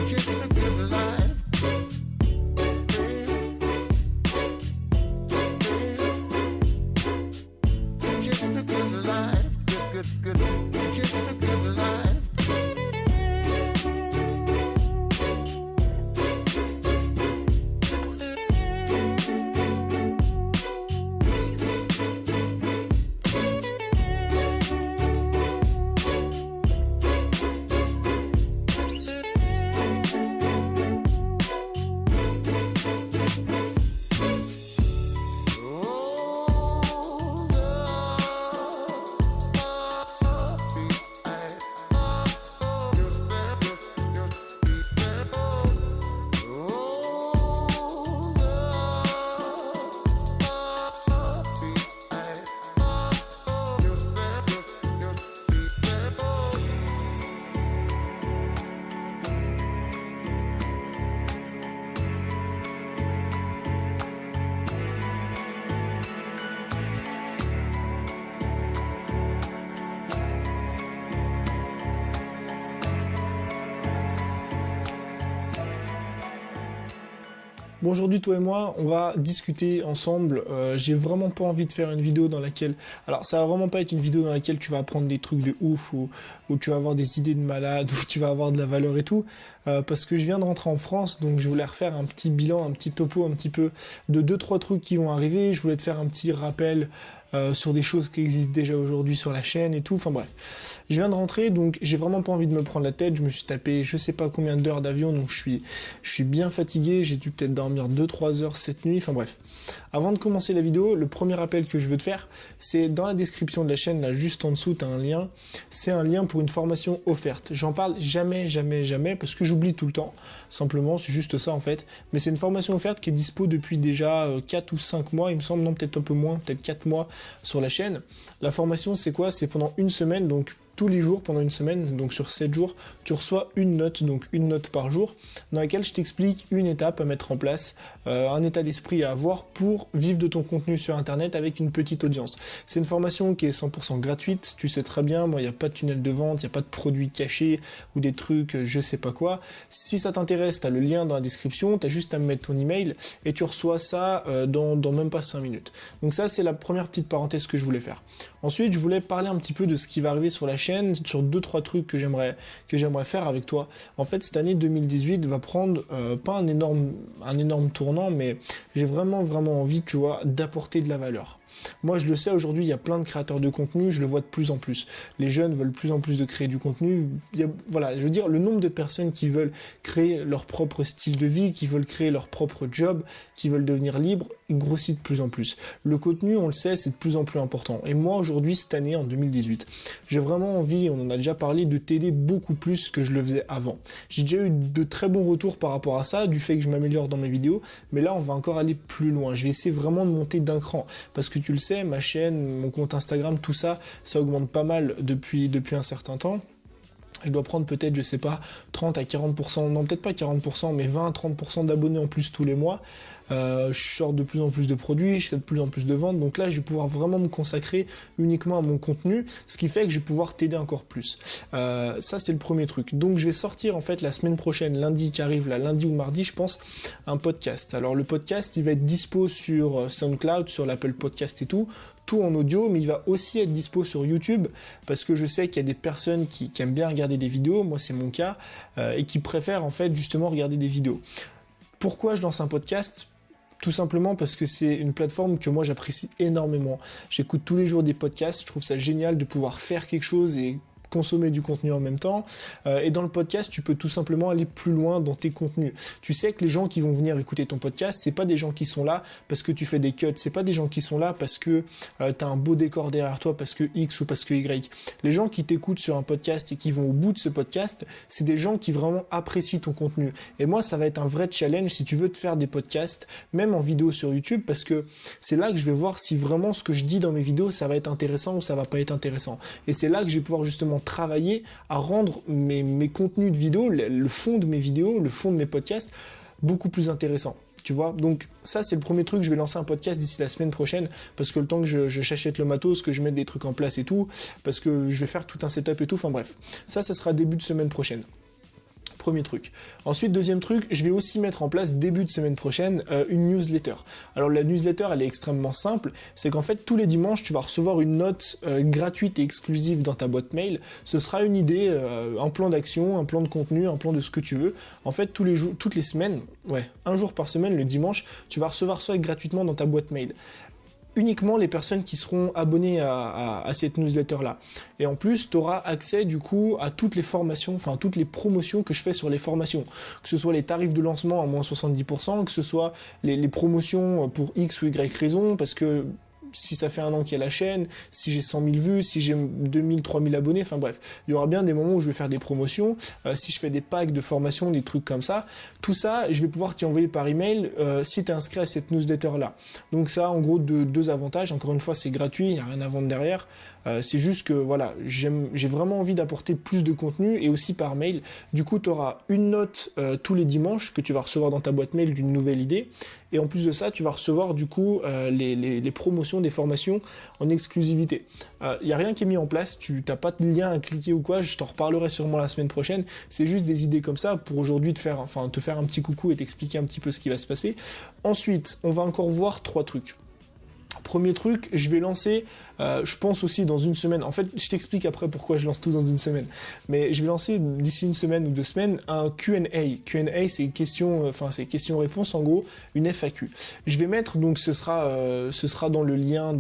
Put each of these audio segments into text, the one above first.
Kiss the good life. Kiss the good life. Good. Kiss the good life. Bon, aujourd'hui, toi et moi, on va discuter ensemble. J'ai vraiment pas envie de faire une vidéo dans laquelle... Alors, ça va vraiment pas être une vidéo dans laquelle tu vas apprendre des trucs de ouf, ou tu vas avoir des idées de malade, ou tu vas avoir de la valeur et tout, parce que je viens de rentrer en France, donc je voulais refaire un petit bilan, un petit topo, un petit peu de 2-3 trucs qui vont arriver. Je voulais te faire un petit rappel sur des choses qui existent déjà aujourd'hui sur la chaîne et tout. Enfin bref, je viens de rentrer, donc j'ai vraiment pas envie de me prendre la tête. Je me suis tapé je sais pas combien d'heures d'avion, donc je suis bien fatigué. J'ai dû peut-être dormir 2-3 heures cette nuit. Enfin bref, avant de commencer la vidéo, le premier rappel que je veux te faire, c'est dans la description de la chaîne, là juste en dessous, t'as un lien. C'est un lien pour une formation offerte. J'en parle jamais parce que j'oublie tout le temps. Simplement, c'est juste ça en fait. Mais c'est une formation offerte qui est dispo depuis déjà 4 ou 5 mois, il me semble, non peut-être un peu moins, peut-être 4 mois sur la chaîne. La formation, c'est quoi? C'est pendant une semaine, donc tous les jours pendant une semaine, donc sur 7 jours, tu reçois une note, donc une note par jour, dans laquelle je t'explique une étape à mettre en place, un état d'esprit à avoir pour vivre de ton contenu sur internet avec une petite audience. C'est une formation qui est 100% gratuite, tu sais très bien, moi il n'y a pas de tunnel de vente, il n'y a pas de produits cachés ou des trucs je sais pas quoi. Si ça t'intéresse, tu as le lien dans la description, tu as juste à me mettre ton email et tu reçois ça dans même pas 5 minutes. Donc ça c'est la première petite parenthèse que je voulais faire. Ensuite je voulais parler un petit peu de ce qui va arriver sur la chaîne, sur 2-3 trucs que j'aimerais faire avec toi. En fait, cette année 2018 va prendre pas un énorme tournant, mais j'ai vraiment envie, tu vois, d'apporter de la valeur. Moi, je le sais, aujourd'hui, il y a plein de créateurs de contenu, je le vois de plus en plus. Les jeunes veulent de plus en plus de créer du contenu. Voilà, je veux dire, le nombre de personnes qui veulent créer leur propre style de vie, qui veulent créer leur propre job, qui veulent devenir libres, il grossit de plus en plus. Le contenu, on le sait, c'est de plus en plus important. Et moi, aujourd'hui, cette année, en 2018, j'ai vraiment envie, on en a déjà parlé, de t'aider beaucoup plus que je le faisais avant. J'ai déjà eu de très bons retours par rapport à ça, du fait que je m'améliore dans mes vidéos, mais là, on va encore aller plus loin. Je vais essayer vraiment de monter d'un cran, parce que tu le sais, ma chaîne, mon compte Instagram, tout ça, ça augmente pas mal depuis un certain temps. Je dois prendre peut-être, je sais pas, 30 à 40%, non peut-être pas 40%, mais 20 à 30% d'abonnés en plus tous les mois. Je sors de plus en plus de produits, je fais de plus en plus de ventes, donc là je vais pouvoir vraiment me consacrer uniquement à mon contenu, ce qui fait que je vais pouvoir t'aider encore plus. Ça c'est le premier truc. Donc je vais sortir en fait la semaine prochaine, lundi qui arrive, là, lundi ou mardi je pense, un podcast. Alors le podcast il va être dispo sur SoundCloud, sur l'Apple Podcast et tout en audio, mais il va aussi être dispo sur YouTube, parce que je sais qu'il y a des personnes qui aiment bien regarder des vidéos, moi c'est mon cas, et qui préfèrent en fait justement regarder des vidéos. Pourquoi je lance un podcast ? Tout simplement parce que c'est une plateforme que moi j'apprécie énormément. J'écoute tous les jours des podcasts, je trouve ça génial de pouvoir faire quelque chose et consommer du contenu en même temps, et dans le podcast tu peux tout simplement aller plus loin dans tes contenus. Tu sais que les gens qui vont venir écouter ton podcast, c'est pas des gens qui sont là parce que tu fais des cuts, c'est pas des gens qui sont là parce que t'as un beau décor derrière toi, parce que X ou parce que Y. Les gens qui t'écoutent sur un podcast et qui vont au bout de ce podcast, c'est des gens qui vraiment apprécient ton contenu. Et moi ça va être un vrai challenge si tu veux te faire des podcasts, même en vidéo sur YouTube, parce que c'est là que je vais voir si vraiment ce que je dis dans mes vidéos ça va être intéressant ou ça va pas être intéressant. Et c'est là que je vais pouvoir justement travailler à rendre mes contenus de vidéos, le fond de mes vidéos, le fond de mes podcasts, beaucoup plus intéressant. Tu vois, donc ça c'est le premier truc. Je vais lancer un podcast d'ici la semaine prochaine, parce que le temps que j'achète le matos, que je mette des trucs en place et tout, parce que je vais faire tout un setup et tout, enfin bref, ça sera début de semaine prochaine. premier truc. Ensuite, deuxième truc, je vais aussi mettre en place début de semaine prochaine une newsletter. Alors la newsletter, elle est extrêmement simple, c'est qu'en fait tous les dimanches, tu vas recevoir une note gratuite et exclusive dans ta boîte mail. Ce sera une idée, un plan d'action, un plan de contenu, un plan de ce que tu veux. En fait, tous les jours, toutes les semaines, un jour par semaine, le dimanche, tu vas recevoir ça gratuitement dans ta boîte mail. Uniquement les personnes qui seront abonnées à cette newsletter-là. Et en plus, tu auras accès du coup à toutes les formations, enfin toutes les promotions que je fais sur les formations. Que ce soit les tarifs de lancement à moins 70%, que ce soit les promotions pour X ou Y raison, parce que si ça fait un an qu'il y a la chaîne, si j'ai 100 000 vues, si j'ai 2000, 3000 abonnés, enfin bref, il y aura bien des moments où je vais faire des promotions, si je fais des packs de formation, des trucs comme ça, tout ça, je vais pouvoir t'y envoyer par email si tu es inscrit à cette newsletter-là. Donc ça, en gros, deux avantages. Encore une fois, c'est gratuit, il n'y a rien à vendre derrière. C'est juste que, voilà, j'ai vraiment envie d'apporter plus de contenu et aussi par mail. Du coup, tu auras une note tous les dimanches que tu vas recevoir dans ta boîte mail d'une nouvelle idée. Et en plus de ça, tu vas recevoir du coup les promotions des formations en exclusivité. Il n'y a rien qui est mis en place, tu n'as pas de lien à cliquer ou quoi, je t'en reparlerai sûrement la semaine prochaine. C'est juste des idées comme ça pour aujourd'hui te faire un petit coucou et t'expliquer un petit peu ce qui va se passer. Ensuite, on va encore voir 3 trucs. Premier truc, je vais lancer, je pense aussi dans une semaine, en fait je t'explique après pourquoi je lance tout dans une semaine, mais je vais lancer d'ici une semaine ou 2 semaines un Q&A. Q&A c'est questions-réponses, en gros une FAQ. Je vais mettre, donc ce sera dans le lien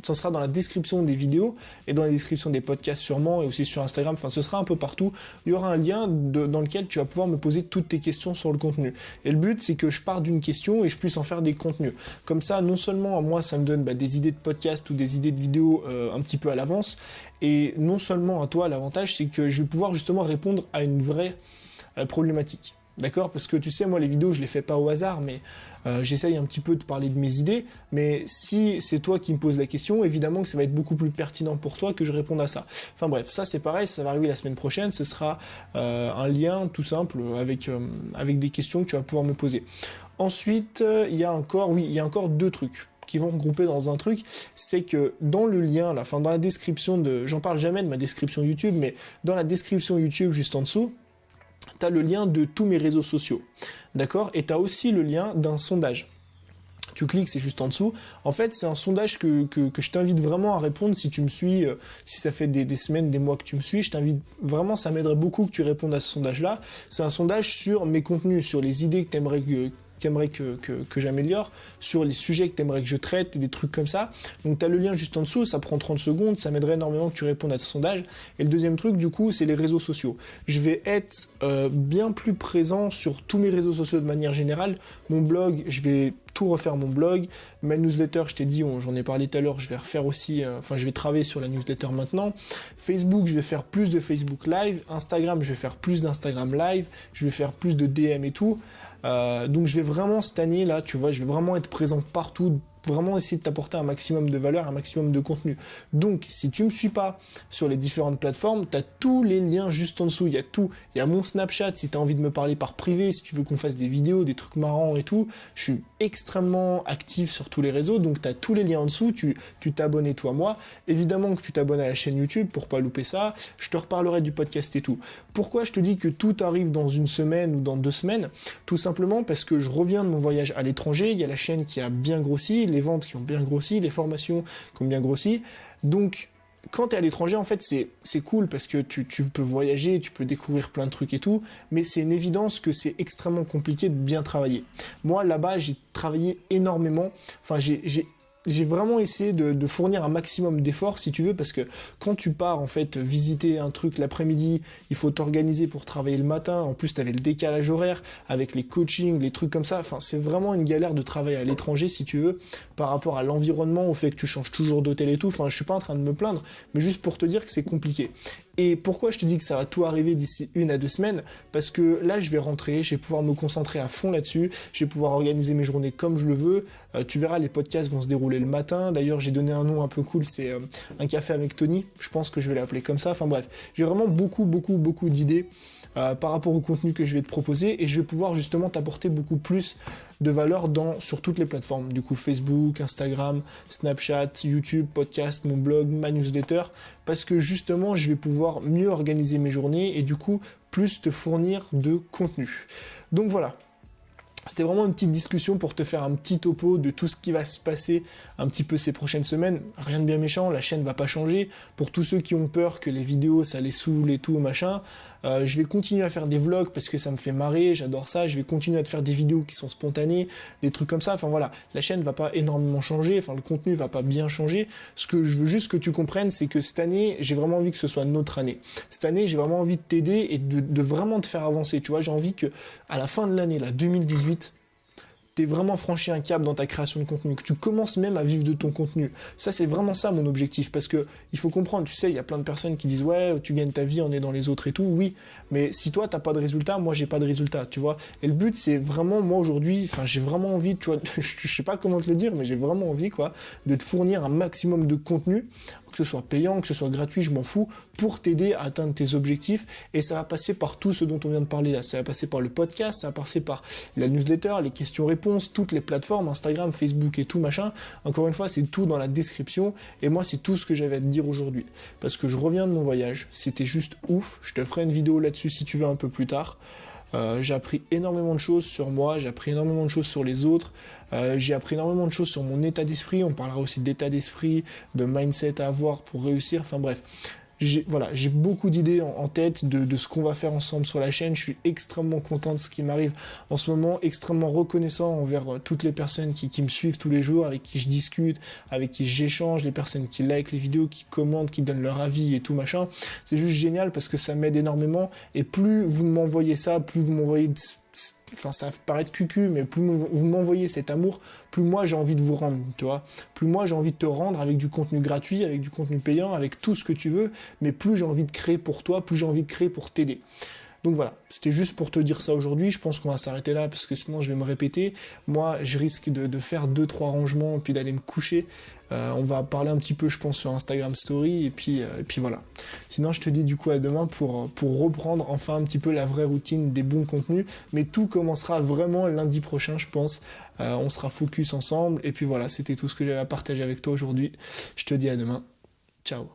ça sera dans la description des vidéos et dans la description des podcasts sûrement et aussi sur Instagram, enfin ce sera un peu partout, il y aura un lien dans lequel tu vas pouvoir me poser toutes tes questions sur le contenu. Et le but c'est que je parte d'une question et je puisse en faire des contenus. Comme ça, non seulement à moi ça me donne des idées de podcast ou des idées de vidéos un petit peu à l'avance, et non seulement à toi, l'avantage c'est que je vais pouvoir justement répondre à une vraie problématique, d'accord? Parce que tu sais, moi les vidéos je les fais pas au hasard, mais j'essaye un petit peu de parler de mes idées, mais si c'est toi qui me poses la question, évidemment que ça va être beaucoup plus pertinent pour toi que je réponde à ça. Enfin bref, ça c'est pareil, ça va arriver la semaine prochaine, ce sera un lien tout simple avec des questions que tu vas pouvoir me poser. Ensuite, il y a encore 2 trucs qui vont regrouper dans un truc, c'est que dans le lien, là, enfin dans la description j'en parle jamais de ma description YouTube, mais dans la description YouTube juste en dessous, tu as le lien de tous mes réseaux sociaux, d'accord? Et tu as aussi le lien d'un sondage. Tu cliques, c'est juste en dessous. En fait, c'est un sondage que je t'invite vraiment à répondre si tu me suis, si ça fait des semaines, des mois que tu me suis, je t'invite vraiment, ça m'aiderait beaucoup que tu répondes à ce sondage-là. C'est un sondage sur mes contenus, sur les idées que tu aimerais que j'améliore, sur les sujets que tu aimerais que je traite, des trucs comme ça. Donc tu as le lien juste en dessous, ça prend 30 secondes, ça m'aiderait énormément que tu répondes à ce sondage. Et le deuxième truc, du coup, c'est les réseaux sociaux. Je vais être bien plus présent sur tous mes réseaux sociaux de manière générale. Mon blog, je vais tout refaire mon blog. Ma newsletter, je t'ai dit, j'en ai parlé tout à l'heure, je vais refaire aussi, je vais travailler sur la newsletter maintenant. Facebook, je vais faire plus de Facebook Live. Instagram, je vais faire plus d'Instagram Live. Je vais faire plus de DM et tout. Donc je vais vraiment cette année là, tu vois, je vais vraiment être présent partout, vraiment essayer de t'apporter un maximum de valeur, un maximum de contenu. Donc si tu me suis pas sur les différentes plateformes, tu as tous les liens juste en dessous, il y a tout, il y a mon Snapchat si tu as envie de me parler par privé, si tu veux qu'on fasse des vidéos, des trucs marrants et tout, je suis extrêmement actif sur tous les réseaux, donc tu as tous les liens en dessous, tu t'abonnes et toi moi, évidemment que tu t'abonnes à la chaîne YouTube pour pas louper ça, je te reparlerai du podcast et tout. Pourquoi je te dis que tout arrive dans une semaine ou dans 2 semaines? Tout simplement parce que je reviens de mon voyage à l'étranger, il y a la chaîne qui a bien grossi, les ventes qui ont bien grossi, les formations qui ont bien grossi. Donc, quand tu es à l'étranger, en fait, c'est cool parce que tu peux voyager, tu peux découvrir plein de trucs et tout, mais c'est une évidence que c'est extrêmement compliqué de bien travailler. Moi, là-bas, j'ai travaillé énormément. Enfin, j'ai vraiment essayé de fournir un maximum d'efforts, si tu veux, parce que quand tu pars, en fait, visiter un truc l'après-midi, il faut t'organiser pour travailler le matin. En plus, tu avais le décalage horaire avec les coachings, les trucs comme ça. Enfin, c'est vraiment une galère de travailler à l'étranger, si tu veux, par rapport à l'environnement, au fait que tu changes toujours d'hôtel et tout. Enfin, je suis pas en train de me plaindre, mais juste pour te dire que c'est compliqué. Et pourquoi je te dis que ça va tout arriver d'ici 1 à 2 semaines? Parce que là, je vais rentrer, je vais pouvoir me concentrer à fond là-dessus, je vais pouvoir organiser mes journées comme je le veux. Tu verras, les podcasts vont se dérouler le matin. D'ailleurs, j'ai donné un nom un peu cool, c'est un café avec Tony. Je pense que je vais l'appeler comme ça. Enfin bref, j'ai vraiment beaucoup d'idées par rapport au contenu que je vais te proposer et je vais pouvoir justement t'apporter beaucoup plus de valeur sur toutes les plateformes. Du coup, Facebook, Instagram, Snapchat, YouTube, podcast, mon blog, ma newsletter, parce que justement, je vais pouvoir mieux organiser mes journées et du coup, plus te fournir de contenu. Donc voilà. C'était vraiment une petite discussion pour te faire un petit topo de tout ce qui va se passer un petit peu ces prochaines semaines. Rien de bien méchant, la chaîne va pas changer. Pour tous ceux qui ont peur que les vidéos ça les saoule et tout machin, je vais continuer à faire des vlogs parce que ça me fait marrer, j'adore ça. Je vais continuer à te faire des vidéos qui sont spontanées, des trucs comme ça. Enfin voilà, la chaîne va pas énormément changer, enfin le contenu va pas bien changer. Ce que je veux juste que tu comprennes, c'est que cette année, j'ai vraiment envie que ce soit notre année. Cette année, j'ai vraiment envie de t'aider et de vraiment te faire avancer. Tu vois, j'ai envie que à la fin de l'année, là, 2018, t'es vraiment franchi un cap dans ta création de contenu, que tu commences même à vivre de ton contenu. Ça, c'est vraiment ça mon objectif, parce que il faut comprendre, tu sais, il y a plein de personnes qui disent « Ouais, tu gagnes ta vie en aidant les autres et tout ». Oui, mais si toi, t'as pas de résultat, moi, j'ai pas de résultat, tu vois. Et le but, c'est vraiment, moi, aujourd'hui, enfin, j'ai vraiment envie, tu vois, je sais pas comment te le dire, mais j'ai vraiment envie, quoi, de te fournir un maximum de contenu, que ce soit payant, que ce soit gratuit, je m'en fous, pour t'aider à atteindre tes objectifs. Et ça va passer par tout ce dont on vient de parler là. Ça va passer par le podcast, ça va passer par la newsletter, les questions-réponses, toutes les plateformes, Instagram, Facebook et tout machin. Encore une fois, c'est tout dans la description. Et moi, c'est tout ce que j'avais à te dire aujourd'hui. Parce que je reviens de mon voyage. C'était juste ouf. Je te ferai une vidéo là-dessus si tu veux un peu plus tard. J'ai appris énormément de choses sur moi, j'ai appris énormément de choses sur les autres, j'ai appris énormément de choses sur mon état d'esprit, on parlera aussi d'état d'esprit, de mindset à avoir pour réussir, enfin bref. J'ai beaucoup d'idées en tête de ce qu'on va faire ensemble sur la chaîne. Je suis extrêmement content de ce qui m'arrive en ce moment, extrêmement reconnaissant envers toutes les personnes qui me suivent tous les jours, avec qui je discute, avec qui j'échange, les personnes qui likent les vidéos, qui commentent, qui donnent leur avis et tout machin. C'est juste génial parce que ça m'aide énormément et plus vous m'envoyez ça, plus vous m'envoyez... Enfin, ça va paraître cucu, mais plus vous m'envoyez cet amour, plus moi j'ai envie de vous rendre, tu vois. Plus moi j'ai envie de te rendre avec du contenu gratuit, avec du contenu payant, avec tout ce que tu veux, mais plus j'ai envie de créer pour toi, plus j'ai envie de créer pour t'aider. Donc voilà, c'était juste pour te dire ça aujourd'hui. Je pense qu'on va s'arrêter là parce que sinon je vais me répéter. Moi, je risque de faire 2-3 rangements puis d'aller me coucher. On va parler un petit peu, je pense, sur Instagram Story et puis voilà. Sinon, je te dis du coup à demain pour reprendre enfin un petit peu la vraie routine des bons contenus. Mais tout commencera vraiment lundi prochain, je pense. On sera focus ensemble et puis voilà, c'était tout ce que j'avais à partager avec toi aujourd'hui. Je te dis à demain. Ciao.